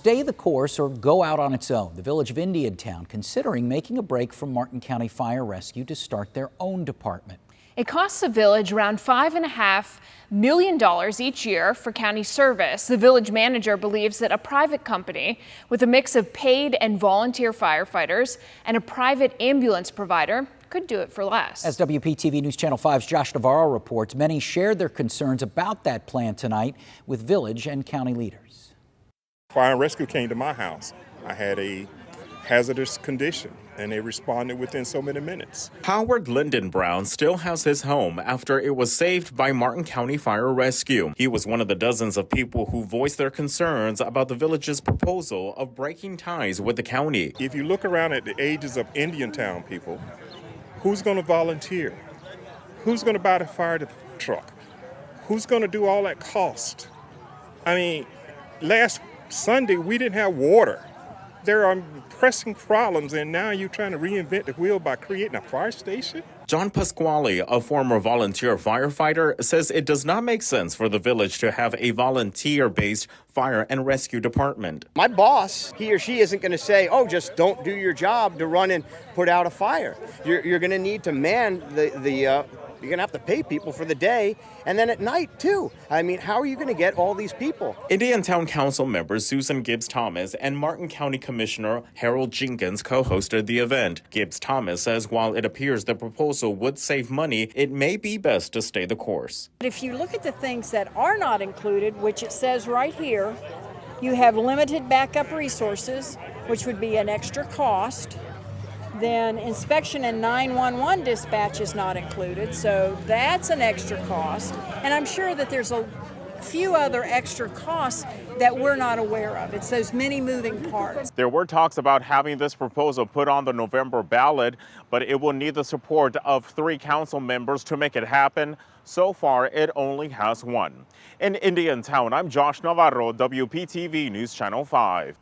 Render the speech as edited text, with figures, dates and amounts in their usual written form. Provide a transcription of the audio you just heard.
stay the course or go out on its own. The village of Indiantown considering making a break from Martin County Fire Rescue to start their own department. It costs the village around $5.5 million each year for county service. The village manager believes that a private company with a mix of paid and volunteer firefighters and a private ambulance provider could do it for less. As WPTV News Channel 5's Josh Navarro reports, many shared their concerns about that plan tonight with village and county leaders. Fire and rescue came to my house. I had a hazardous condition, and they responded within so many minutes. Howard Lyndon Brown still has his home after it was saved by Martin County Fire Rescue. He was one of the dozens of people who voiced their concerns about the village's proposal of breaking ties with the county. If you look around at the ages of Indiantown people, who's going to volunteer? Who's going to buy the fire truck? Who's going to do all that cost? I mean, last Sunday we didn't have water. There are pressing problems, and now you're trying to reinvent the wheel by creating a fire station? John PASQUALI, a former volunteer firefighter, says it does not make sense for the village to have a volunteer-based fire and rescue department. My boss, he or she isn't going to say, oh, just don't do your job to run and put out a fire. You're going to need to man you're going to have to pay people for the day and then at night, too. I mean, how are you going to get all these people? Indiantown Council members Susan GIBBS-THOMAS and Martin County Commissioner Harold Jenkins co-hosted the event. GIBBS-THOMAS says while it appears the proposal would save money, it may be best to stay the course. But if you look at the things that are not included, which it says right here, you have limited backup resources, which would be an extra cost. Then inspection and 911 dispatch is not included, so that's an extra cost. And I'm sure that there's a few other extra costs that we're not aware of. It's those many moving parts. There were talks about having this proposal put on the November ballot, but it will need the support of 3 council members to make it happen. So far, it only has 1. In Indiantown, I'm Josh Navarro, WPTV News Channel 5.